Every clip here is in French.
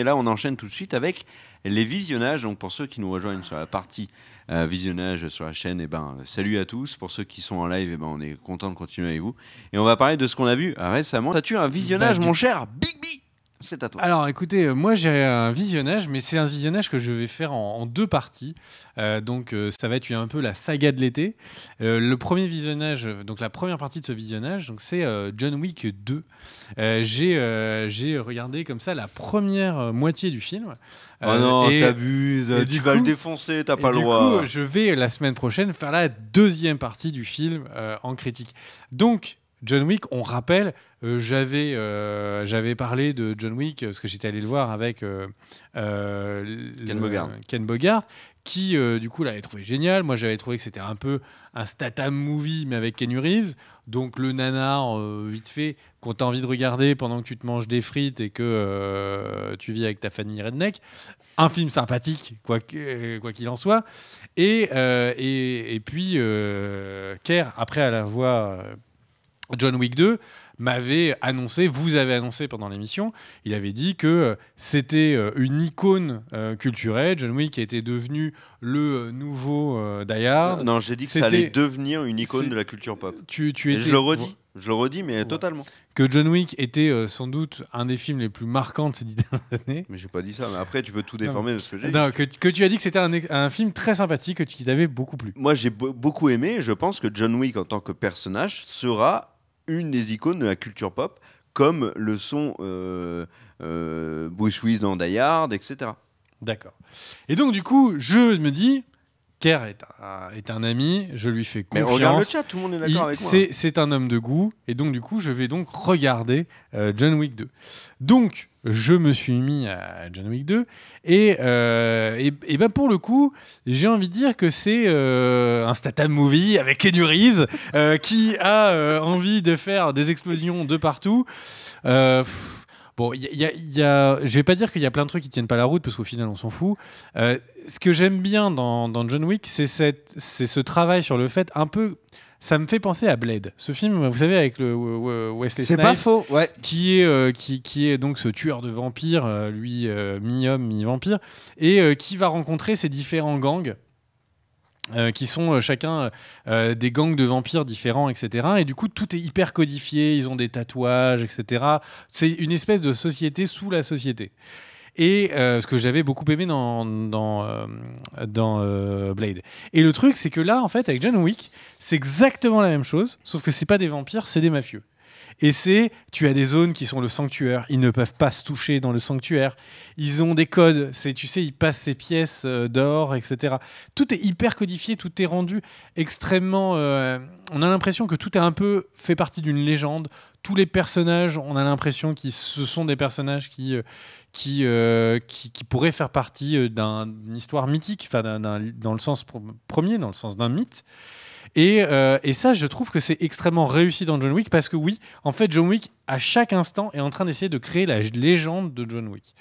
Et là, on enchaîne tout de suite avec les visionnages. Donc, pour ceux qui nous rejoignent sur la partie visionnage sur la chaîne, salut à tous. Pour ceux qui sont en live, on est content de continuer avec vous. Et on va parler de ce qu'on a vu récemment. As-tu un visionnage, mon cher Big B? C'est à toi. Alors écoutez, moi j'ai un visionnage, mais c'est un visionnage que je vais faire en 2 parties. Donc ça va être un peu la saga de l'été. Le premier visionnage, donc la première partie de ce visionnage, donc c'est John Wick 2. J'ai regardé comme ça la première moitié du film. Oh non, t'abuses, tu vas le défoncer, t'as pas le droit. Du coup, je vais la semaine prochaine faire la deuxième partie du film en critique. Donc John Wick, on rappelle, j'avais parlé de John Wick parce que j'étais allé le voir avec Ken Bogart, qui du coup l'avait trouvé génial. Moi, j'avais trouvé que c'était un peu un Statham movie, mais avec Keanu Reeves. Donc le nanar vite fait qu'on t'a envie de regarder pendant que tu te manges des frites et que tu vis avec ta famille redneck. Un film sympathique, quoi qu'il en soit. Et puis Kerr, après à la voix John Wick 2 vous avez annoncé pendant l'émission, il avait dit que c'était une icône culturelle. John Wick était devenu le nouveau Die Hard. Non, j'ai dit que ça allait devenir une icône de la culture pop. Je le redis, mais totalement. Que John Wick était sans doute un des films les plus marquants de ces 10 dernières années. Mais j'ai pas dit ça, mais après tu peux tout déformer de ce que j'ai dit. Non, que tu as dit que c'était un film très sympathique, qui t'avait beaucoup plu. Moi j'ai beaucoup aimé, et je pense que John Wick en tant que personnage sera une des icônes de la culture pop, comme le sont Bruce Willis dans Die Hard, etc. D'accord. Et donc du coup, je me dis, Kerr est un ami, je lui fais confiance. Mais regarde le chat, tout le monde est d'accord avec moi. C'est un homme de goût, et donc du coup, je vais donc regarder John Wick 2. Donc, je me suis mis à John Wick 2, et pour le coup, j'ai envie de dire que c'est un Statham movie avec Keanu Reeves qui a envie de faire des explosions de partout. Bon, je vais pas dire qu'il y a plein de trucs qui tiennent pas la route parce qu'au final on s'en fout. Ce que j'aime bien dans John Wick, c'est ce travail sur le fait un peu. Ça me fait penser à Blade, ce film, vous savez, avec le Wesley Snipes. C'est pas faux, ouais. Qui est donc ce tueur de vampires, lui mi-homme, mi-vampire, et qui va rencontrer ces différents gangs. Qui sont chacun des gangs de vampires différents, etc. Et du coup, tout est hyper codifié, ils ont des tatouages, etc. C'est une espèce de société sous la société. Et ce que j'avais beaucoup aimé dans Blade. Et le truc, c'est que là, en fait, avec John Wick, c'est exactement la même chose, sauf que c'est pas des vampires, c'est des mafieux. Et tu as des zones qui sont le sanctuaire, ils ne peuvent pas se toucher dans le sanctuaire, ils ont des codes, ils passent ces pièces d'or, etc. Tout est hyper codifié, tout est rendu extrêmement... on a l'impression que tout est un peu fait partie d'une légende. Tous les personnages, on a l'impression que ce sont des personnages qui pourraient faire partie d'une histoire mythique, dans le sens premier, dans le sens d'un mythe. Et ça, je trouve que c'est extrêmement réussi dans John Wick parce que oui, en fait, John Wick, à chaque instant, est en train d'essayer de créer la légende de John Wick.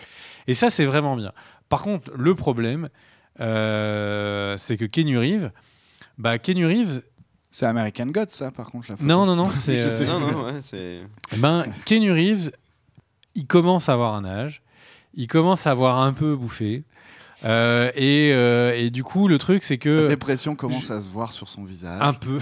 Et ça, c'est vraiment bien. Par contre, le problème, c'est que Keanu Reeves... C'est American Gods, ça, par contre, la photo. Non, c'est... Keanu Reeves, il commence à avoir un âge, il commence à avoir un peu bouffé. Et du coup, le truc, c'est que... La dépression commence à se voir sur son visage. Un peu.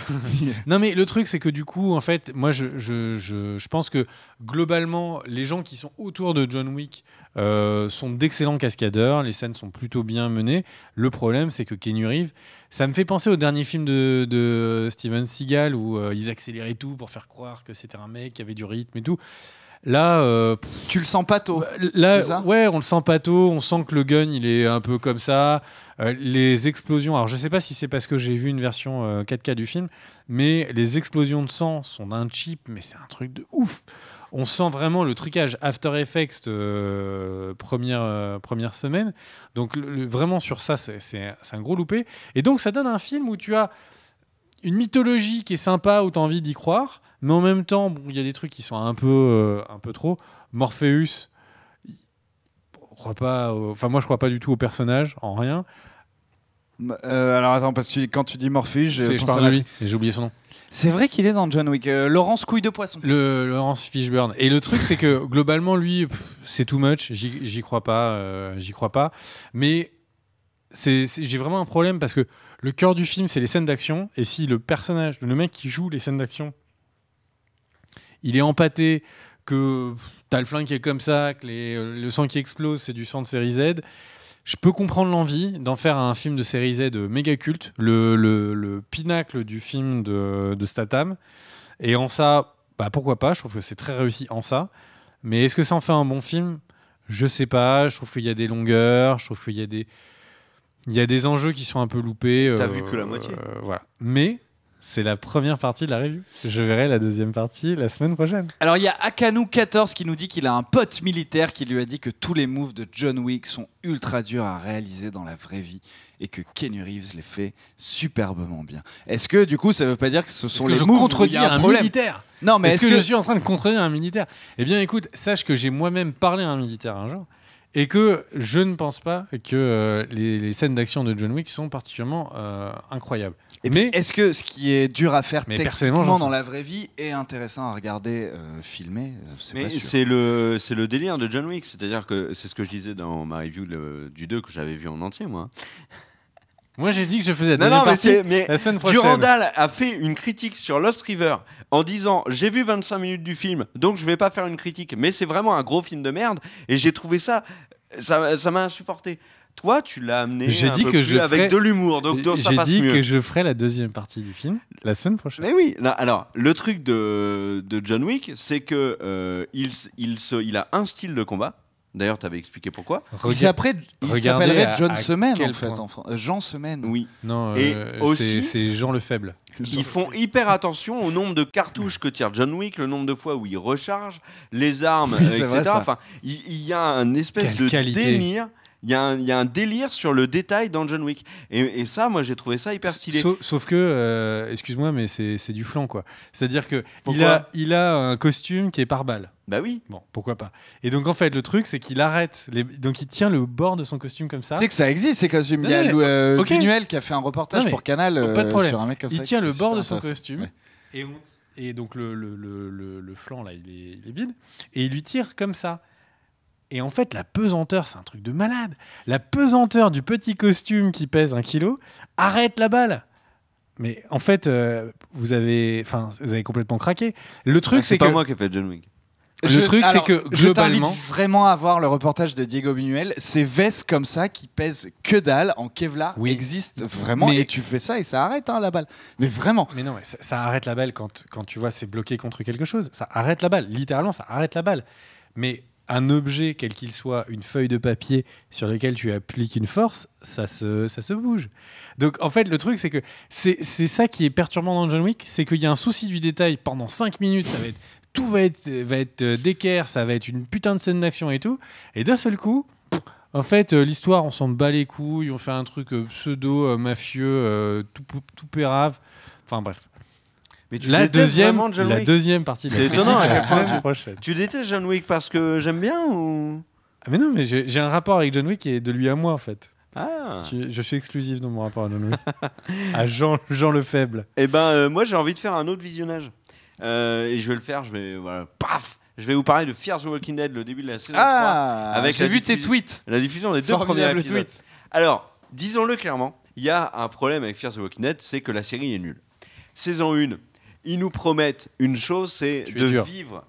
Non, mais le truc, c'est que du coup, en fait, moi, je pense que globalement, les gens qui sont autour de John Wick sont d'excellents cascadeurs. Les scènes sont plutôt bien menées. Le problème, c'est que Keanu Reeves, ça me fait penser au dernier film de Steven Seagal où ils accéléraient tout pour faire croire que c'était un mec qui avait du rythme et tout. Là, tu le sens pas tôt. Là, ouais, on le sent pas tôt. On sent que le gun, il est un peu comme ça. Les explosions. Alors, je sais pas si c'est parce que j'ai vu une version 4K du film, mais les explosions de sang sont d'un cheap, mais c'est un truc de ouf. On sent vraiment le trucage After Effects première semaine. Donc, vraiment sur ça, c'est un gros loupé. Et donc, ça donne un film où tu as une mythologie qui est sympa, où tu as envie d'y croire. Mais en même temps, il y a des trucs qui sont un peu trop. Morpheus, moi je crois pas du tout au personnage, en rien. Alors attends, parce que quand tu dis Morpheus, je parle de lui, et j'ai oublié son nom. C'est vrai qu'il est dans John Wick. Laurence Couille de Poisson. Laurence Fishburne. Et le truc, c'est que globalement, lui, c'est too much. J'y crois pas. Mais j'ai vraiment un problème parce que le cœur du film, c'est les scènes d'action. Et si le personnage, le mec qui joue les scènes d'action, il est empâté, que t'as le flingue qui est comme ça, que le sang qui explose, c'est du sang de série Z. Je peux comprendre l'envie d'en faire un film de série Z méga culte, le pinacle du film de Statham. Et en ça, pourquoi pas, je trouve que c'est très réussi en ça. Mais est-ce que ça en fait un bon film ? Je sais pas, je trouve qu'il y a des longueurs, je trouve qu'il y a des enjeux qui sont un peu loupés. T'as vu que la moitié. Voilà. Mais c'est la première partie de la review. Je verrai la deuxième partie la semaine prochaine. Alors il y a Akanou14 qui nous dit qu'il a un pote militaire qui lui a dit que tous les moves de John Wick sont ultra durs à réaliser dans la vraie vie et que Keanu Reeves les fait superbement bien. Est-ce que du coup ça veut pas dire que ce sont les moves où il y a un problème ? Militaire ? Non, mais est-ce que je suis en train de contredire un militaire ? Eh bien écoute, sache que j'ai moi-même parlé à un militaire un jour et que je ne pense pas que les scènes d'action de John Wick sont particulièrement incroyables. Mais est-ce que ce qui est dur à faire techniquement dans la vraie vie est intéressant à regarder filmer ? C'est le délire de John Wick, c'est-à-dire que c'est ce que je disais dans ma review du 2 que j'avais vu en entier, moi. Moi, j'ai dit que je faisais la deuxième partie la semaine prochaine. Durandal a fait une critique sur Lost River en disant « J'ai vu 25 minutes du film, donc je vais pas faire une critique, mais c'est vraiment un gros film de merde. » Et j'ai trouvé ça m'a insupporté. Toi, tu l'as amené avec de l'humour, donc ça passe mieux. J'ai dit que je ferai la deuxième partie du film la semaine prochaine. Mais oui, alors le truc de John Wick, c'est que il a un style de combat. D'ailleurs, tu avais expliqué pourquoi. Il s'appellerait John Semen, en fait. Jean Semen. Oui. Non, aussi, c'est Jean le Faible. Ils font hyper attention au nombre de cartouches que tire John Wick, le nombre de fois où il recharge, les armes, etc. Enfin, il y a un espèce de délire. Il y a un délire sur le détail dans John Wick. Et ça, moi, j'ai trouvé ça hyper stylé. Sauf que, excuse-moi, mais c'est du flan, quoi. C'est-à-dire que il a un costume qui est par balle. Bah oui. Bon, pourquoi pas. Et donc, en fait, le truc, c'est qu'il arrête. Donc, il tient le bord de son costume comme ça. Tu sais que ça existe, ces costumes. Il y a Buñuel qui a fait un reportage pour Canal sur un mec comme ça. Il tient le bord de son costume. Ouais. Et donc, le flanc, là, il est vide. Et il lui tire comme ça. Et en fait, la pesanteur, c'est un truc de malade. La pesanteur du petit costume qui pèse 1 kilo arrête la balle. Mais en fait, vous avez complètement craqué. Le truc, c'est pas moi qui ai fait John Wick. C'est que globalement, je t'invite vraiment à voir le reportage de Diego Buñuel. Ces vestes comme ça qui pèsent que dalle en Kevlar existent vraiment. Et tu fais ça et ça arrête la balle. Mais vraiment. Mais non, mais ça arrête la balle quand tu vois c'est bloqué contre quelque chose. Ça arrête la balle. Littéralement, ça arrête la balle. Mais un objet, quel qu'il soit, une feuille de papier sur laquelle tu appliques une force, ça se bouge. Donc en fait, le truc, c'est que c'est ça qui est perturbant dans John Wick, c'est qu'il y a un souci du détail pendant 5 minutes, tout va être d'équerre, ça va être une putain de scène d'action et tout, et d'un seul coup, en fait, l'histoire, on s'en bat les couilles, on fait un truc pseudo-mafieux, tout pérave, enfin bref. Mais la deuxième partie de c'est étonnant la semaine prochaine. Tu détestes John Wick parce que j'aime bien ou... Mais non, mais j'ai un rapport avec John Wick et de lui à moi en fait. Ah. Je suis exclusif dans mon rapport à John Wick. À Jean le Faible. Eh moi j'ai envie de faire un autre visionnage. Et je vais le faire, je vais vous parler de Fear the Walking Dead, le début de la saison 3. Avec j'ai vu tes tweets. La diffusion des 2 premiers épisodes. Alors, disons-le clairement, il y a un problème avec Fear the Walking Dead, c'est que la série est nulle. Saison 1, ils nous promettent une chose, c'est de vivre.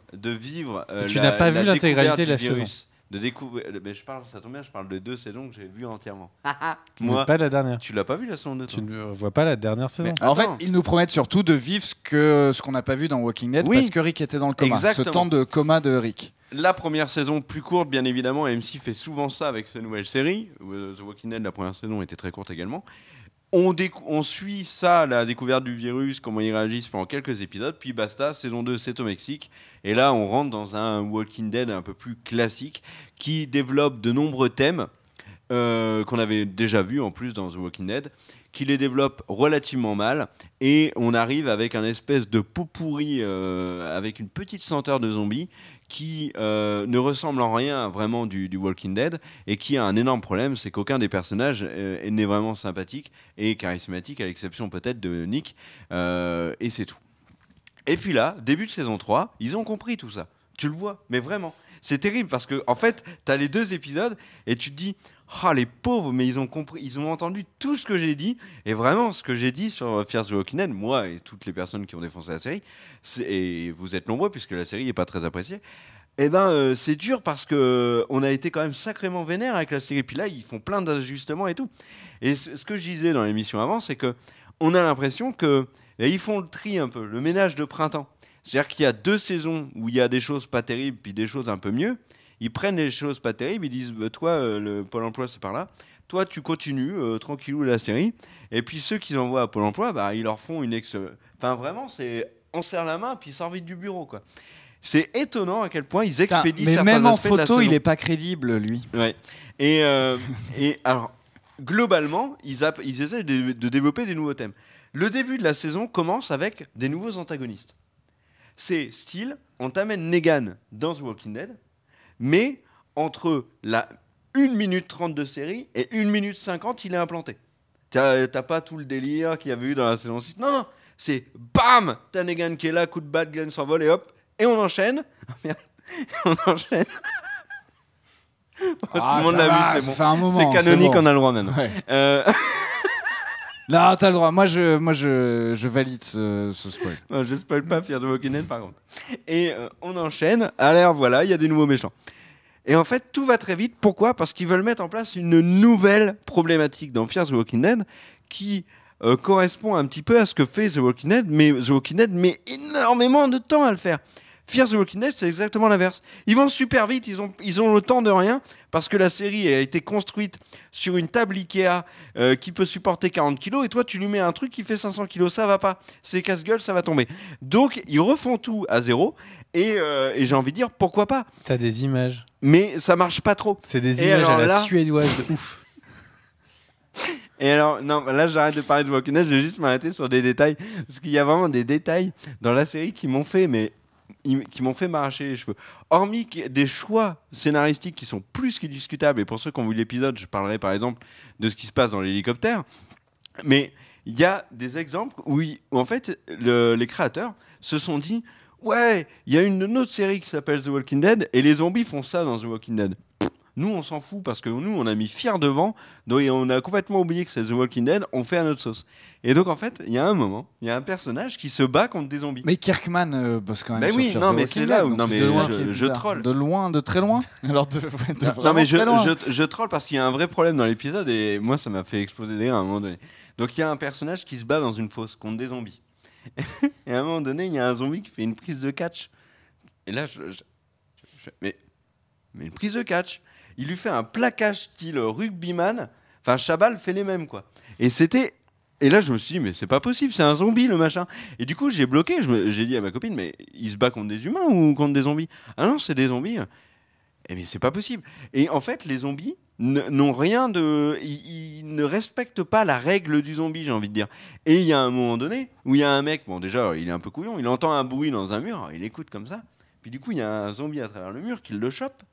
Tu n'as pas vu l'intégralité de la saison. De découvrir. Ça tombe bien, je parle de 2 saisons que j'ai vues entièrement. Moi, pas la dernière. Tu l'as pas vu la saison 2 Tu ne vois pas la dernière saison. En fait, ils nous promettent surtout de vivre ce qu'on n'a pas vu dans Walking Dead parce que Rick était dans le coma. Exactement. Ce temps de coma de Rick. La première saison plus courte, bien évidemment, AMC fait souvent ça avec ses nouvelles séries. The Walking Dead, la première saison était très courte également. On suit ça, la découverte du virus, comment ils réagissent pendant quelques épisodes, puis basta, saison 2, c'est au Mexique. Et là, on rentre dans un Walking Dead un peu plus classique qui développe de nombreux thèmes qu'on avait déjà vus en plus dans The Walking Dead, qui les développe relativement mal. Et on arrive avec un espèce de pot pourri avec une petite senteur de zombies qui ne ressemble en rien vraiment du Walking Dead et qui a un énorme problème, c'est qu'aucun des personnages n'est vraiment sympathique et charismatique, à l'exception peut-être de Nick, et c'est tout. Et puis là, début de saison 3, ils ont compris tout ça. Tu le vois, mais vraiment. C'est terrible parce que en fait, tu as les 2 épisodes et tu te dis ah les pauvres, mais ils ont compris, ils ont entendu tout ce que j'ai dit et vraiment ce que j'ai dit sur Fear the Walking Dead, moi et toutes les personnes qui ont défoncé la série, et vous êtes nombreux puisque la série n'est pas très appréciée. Eh ben, c'est dur parce que on a été quand même sacrément vénère avec la série. Puis là, ils font plein d'ajustements et tout. Et ce que je disais dans l'émission avant, c'est que on a l'impression que ils font le tri un peu, le ménage de printemps. C'est-à-dire qu'il y a 2 saisons où il y a des choses pas terribles, puis des choses un peu mieux. Ils prennent les choses pas terribles, ils disent toi, le Pôle emploi, c'est par là. Toi, tu continues tranquillou la série. Et puis ceux qu'ils envoient à Pôle emploi, bah, ils leur font une Enfin, vraiment, c'est on serre la main, puis ils sortent vite du bureau, quoi. C'est étonnant à quel point ils expédient mais certains même en aspects de la photo, il saison. est pas crédible, lui. Ouais. Et alors, globalement, ils essaient de développer des nouveaux thèmes. Le début de la saison commence avec des nouveaux antagonistes. C'est style, on t'amène Negan dans The Walking Dead, mais entre la 1 minute 30 de série et 1 minute 50, il est implanté. T'as pas tout le délire qu'il y avait eu dans la saison 6. Non, non, c'est BAM, t'as Negan qui est là, coup de batte, Glenn s'envole et hop, et on enchaîne. On enchaîne. Tout le monde l'a vu, c'est bon. C'est canonique, on a le droit maintenant. Ouais. Non, t'as le droit. Moi, je valide ce spoil. Non, je spoil pas Fear the Walking Dead, par contre. Et on enchaîne. Alors voilà, il y a des nouveaux méchants. Et en fait, tout va très vite. Pourquoi ? Parce qu'ils veulent mettre en place une nouvelle problématique dans Fear the Walking Dead qui correspond un petit peu à ce que fait The Walking Dead, mais The Walking Dead met énormément de temps à le faire. Fear the Walking Dead, c'est exactement l'inverse. Ils vont super vite, ils ont le temps de rien, parce que la série a été construite sur une table Ikea qui peut supporter 40 kilos, et toi, tu lui mets un truc qui fait 500 kilos, ça va pas. C'est casse-gueule, ça va tomber. Donc, ils refont tout à zéro, et j'ai envie de dire, pourquoi pas ? T'as des images. Mais ça marche pas trop. C'est des Et images alors à la là- suédoise de ouf. Et alors, non, là, j'arrête de parler de Walking Dead, je vais juste m'arrêter sur des détails, parce qu'il y a vraiment des détails dans la série qui m'ont fait m'arracher les cheveux. Hormis des choix scénaristiques qui sont plus que discutables, et pour ceux qui ont vu l'épisode, je parlerai par exemple de ce qui se passe dans l'hélicoptère, mais il y a des exemples où en fait, les créateurs se sont dit « Ouais, il y a une autre série qui s'appelle The Walking Dead, et les zombies font ça dans The Walking Dead. » Nous, on s'en fout parce que nous, on a mis Fear devant, donc on a complètement oublié que c'est The Walking Dead, on fait à notre sauce. Et donc, en fait, il y a un moment, il y a un personnage qui se bat contre des zombies. Mais Kirkman bosse quand même Mais sur oui, Fear non, the mais Walking c'est là Dead, où- donc non, c'est mais de loin je- qui est je bizarre. troll. De loin, de très loin. Alors Non, mais très loin. je troll parce qu'il y a un vrai problème dans l'épisode et moi, ça m'a fait exploser des rires à un moment donné. Donc, il y a un personnage qui se bat dans une fosse contre des zombies. Et à un moment donné, il y a un zombie qui fait une prise de catch. Et là, mais une prise de catch. Il lui fait un plaquage style rugbyman. Enfin, Chabal fait les mêmes, quoi. Et là, je me suis dit, mais c'est pas possible, c'est un zombie, le machin. Et du coup, j'ai bloqué. J'ai dit à ma copine, mais il se bat contre des humains ou contre des zombies ? Ah non, c'est des zombies. Eh mais c'est pas possible. Et en fait, les zombies n'ont rien de... Ils ne respectent pas la règle du zombie, j'ai envie de dire. Et il y a un moment donné où il y a un mec, bon déjà, il est un peu couillon, il entend un bruit dans un mur, il écoute comme ça. Puis du coup, il y a un zombie à travers le mur qui le chope.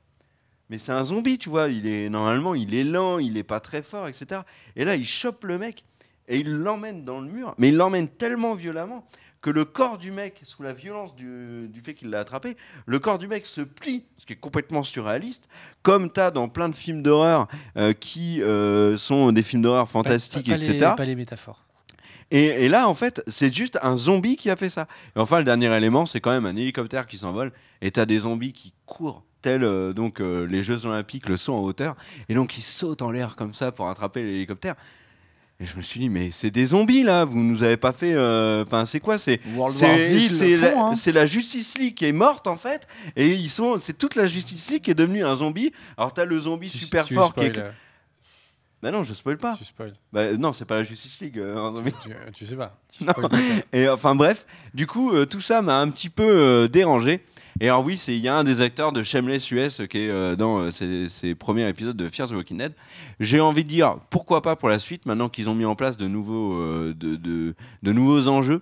Mais c'est un zombie, tu vois. Normalement, il est lent, il est pas très fort, etc. Et là, il chope le mec et il l'emmène dans le mur. Mais il l'emmène tellement violemment que le corps du mec, sous la violence du fait qu'il l'a attrapé, le corps du mec se plie, ce qui est complètement surréaliste, comme tu as dans plein de films d'horreur qui sont des films d'horreur fantastiques, etc. Pas les métaphores. Et là, en fait, c'est juste un zombie qui a fait ça. Et enfin, le dernier élément, c'est quand même un hélicoptère qui s'envole et tu as des zombies qui courent, tels les Jeux Olympiques, le saut en hauteur. Et donc, ils sautent en l'air comme ça pour attraper l'hélicoptère. Et je me suis dit, mais c'est des zombies là, vous nous avez pas fait. Enfin, c'est quoi ? C'est la Justice League qui est morte en fait, et c'est toute la Justice League qui est devenue un zombie. Alors t'as le zombie super fort qui est. Bah non, je spoil pas. Tu spoil. Bah non, c'est pas la Justice League un zombie. Tu sais pas. Non. Et enfin bref, du coup, tout ça m'a un petit peu dérangé. Et alors oui, il y a un des acteurs de Shameless US qui est dans ces premiers épisodes de Fear the Walking Dead. J'ai envie de dire, pourquoi pas pour la suite, maintenant qu'ils ont mis en place de nouveaux enjeux.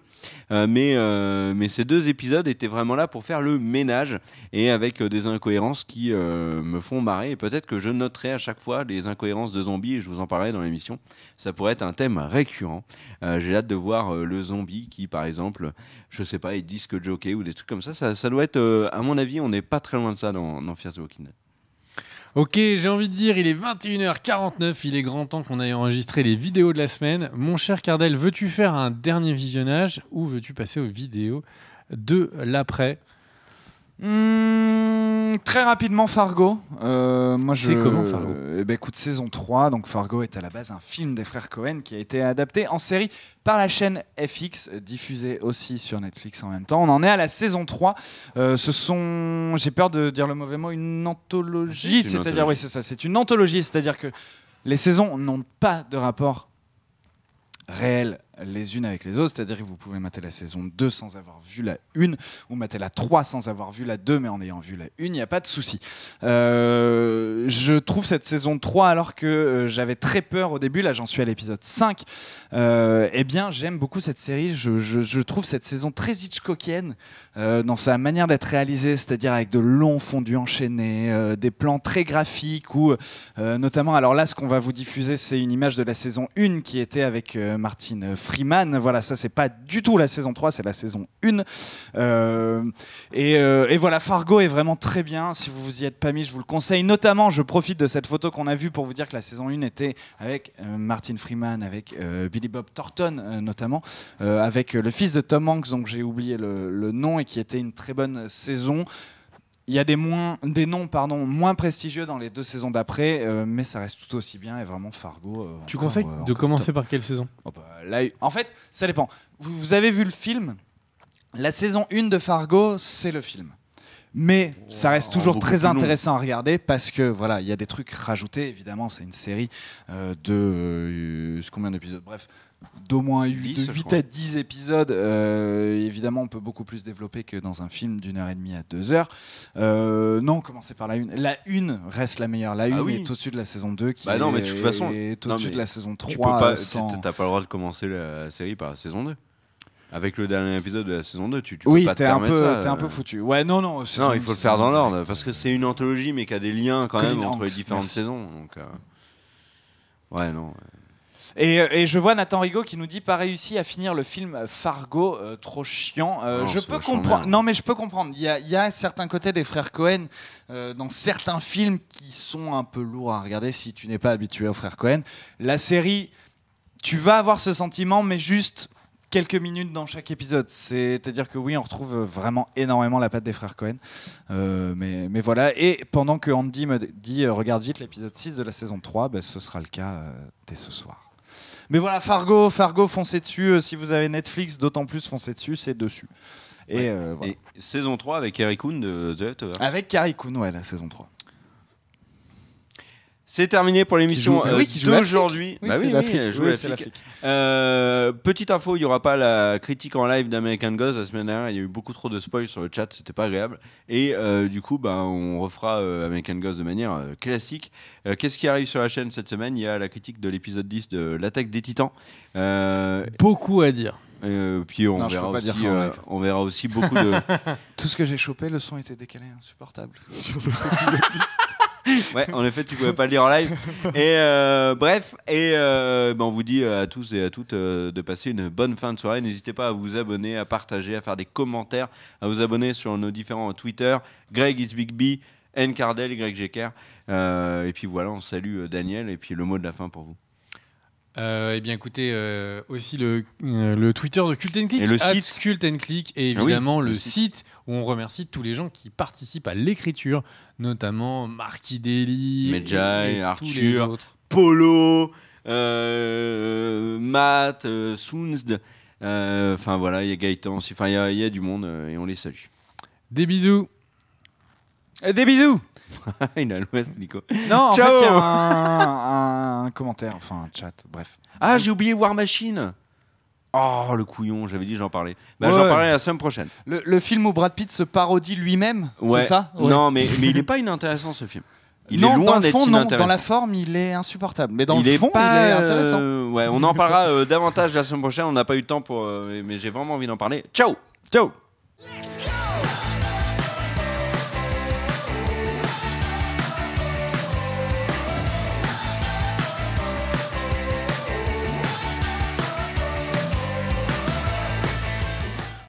Mais ces 2 épisodes étaient vraiment là pour faire le ménage et avec des incohérences qui me font marrer. Et peut-être que je noterai à chaque fois les incohérences de zombies et je vous en parlerai dans l'émission. Ça pourrait être un thème récurrent. J'ai hâte de voir le zombie qui, par exemple, je sais pas, est disque jockey ou des trucs comme ça. Ça doit être, à mon avis, on n'est pas très loin de ça dans Fear the Walking Dead. Ok, j'ai envie de dire, il est 21h49, il est grand temps qu'on aille enregistrer les vidéos de la semaine. Mon cher Cardel, veux-tu faire un dernier visionnage ou veux-tu passer aux vidéos de l'après ? Très rapidement, Fargo. C'est comment, Fargo ? Écoute, saison 3. Donc Fargo est à la base un film des frères Cohen qui a été adapté en série par la chaîne FX, diffusé aussi sur Netflix en même temps. On en est à la saison 3. J'ai peur de dire le mauvais mot, une anthologie. C'est-à-dire, oui, c'est ça, c'est une anthologie. C'est-à-dire que les saisons n'ont pas de rapport réel les unes avec les autres, c'est-à-dire que vous pouvez mater la saison 2 sans avoir vu la 1 ou mater la 3 sans avoir vu la 2 mais en ayant vu la 1, il n'y a pas de souci. Je trouve cette saison 3, alors que j'avais très peur au début, là j'en suis à l'épisode 5, eh bien j'aime beaucoup cette série. Je trouve cette saison très Hitchcockienne dans sa manière d'être réalisée, c'est-à-dire avec de longs fondus enchaînés, des plans très graphiques où notamment, alors là ce qu'on va vous diffuser c'est une image de la saison 1 qui était avec Martin Freeman. Voilà, ça c'est pas du tout la saison 3, c'est la saison 1. Et voilà, Fargo est vraiment très bien. Si vous vous y êtes pas mis, je vous le conseille. Notamment, je profite de cette photo qu'on a vue pour vous dire que la saison 1 était avec Martin Freeman, avec Billy Bob Thornton notamment, avec le fils de Tom Hanks, donc j'ai oublié le nom, et qui était une très bonne saison. Il y a des noms moins prestigieux dans les 2 saisons d'après, mais ça reste tout aussi bien, et vraiment Fargo. Tu conseilles de commencer par quelle saison ? Là, en fait, ça dépend. Vous avez vu le film ? La saison 1 de Fargo, c'est le film. Mais ça reste toujours très intéressant à regarder parce que voilà, il y a des trucs rajoutés. Évidemment, c'est une série de combien d'épisodes ? Bref, d'au moins 8 à 10 épisodes. Évidemment, on peut beaucoup plus développer que dans un film d'1h30 à 2h. Non, commencez par la 1. La 1 reste la meilleure. La 1 est au-dessus de la saison 2 qui non, mais de toute façon, est au-dessus de la saison 3. Tu peux pas, t'as pas le droit de commencer la série par la saison 2. Avec le dernier épisode de la saison 2, tu peux pas te permettre ça. T'es un peu foutu. Ouais, non, il faut le faire dans l'ordre, parce que c'est une anthologie, mais qui a des liens quand même entre les différentes saisons. Donc, ouais, non. Et je vois Nathan Rigaud qui nous dit pas réussi à finir le film Fargo, trop chiant. Je peux comprendre. Non, mais je peux comprendre. Il y a certains côtés des frères Cohen dans certains films qui sont un peu lourds à regarder si tu n'es pas habitué aux frères Cohen. La série, tu vas avoir ce sentiment, mais juste quelques minutes dans chaque épisode. C'est-à-dire que oui, on retrouve vraiment énormément la patte des frères Cohen. Mais voilà. Et pendant que Andy me dit regarde vite l'épisode 6 de la saison 3, ce sera le cas dès ce soir. Mais voilà, Fargo, foncez dessus. Si vous avez Netflix, d'autant plus foncez dessus, c'est dessus. Et, voilà. Et saison 3 avec Carrie Coon de The Leftovers. Avec Carrie Coon, ouais, la saison 3. C'est terminé pour l'émission d'aujourd'hui. Oui, c'est la flic. Petite info, il n'y aura pas la critique en live d'American Gods la semaine dernière. Il y a eu beaucoup trop de spoils sur le chat, c'était pas agréable. Et du coup, on refera American Gods de manière classique. Qu'est-ce qui arrive sur la chaîne cette semaine ? Il y a la critique de l'épisode 10 de l'Attaque des Titans. Beaucoup à dire. Puis on verra aussi beaucoup de... Tout ce que j'ai chopé, le son était décalé, insupportable. Sur cet épisode 10. Ouais, en effet, tu pouvais pas le lire en live. Et bref, on vous dit à tous et à toutes de passer une bonne fin de soirée. N'hésitez pas à vous abonner, à partager, à faire des commentaires, à vous abonner sur nos différents Twitter. Greg is Big B, N Cardel et Greg Jecker. Et puis voilà, on salue Daniel. Et puis le mot de la fin pour vous. Eh bien écoutez, aussi le Twitter de Cult & Click, et le site Cult & Click, et évidemment le site où on remercie tous les gens qui participent à l'écriture, notamment Marky Daly, Medjay, Arthur, tous les autres. Polo, Matt, Sounzd, enfin voilà, il y a Gaëtan aussi, enfin il y a du monde et on les salue. Des bisous. Des bisous. Il a l'ouest, Nico. Non, en Ciao. fait, il y a un commentaire, enfin un chat, bref. Ah, j'ai oublié War Machine. Oh, le couillon, j'avais dit j'en parlais. Ouais. J'en parlerai la semaine prochaine. Le film où Brad Pitt se parodie lui-même, ouais. c'est ça ? Ouais. Non, mais il n'est pas inintéressant ce film. Il non, est loin dans le d'être fond, non. inintéressant. Dans la forme, il est insupportable. Mais dans il le fond, il est intéressant. Ouais, on en parlera davantage la semaine prochaine. On n'a pas eu le temps mais j'ai vraiment envie d'en parler. Ciao. Ciao.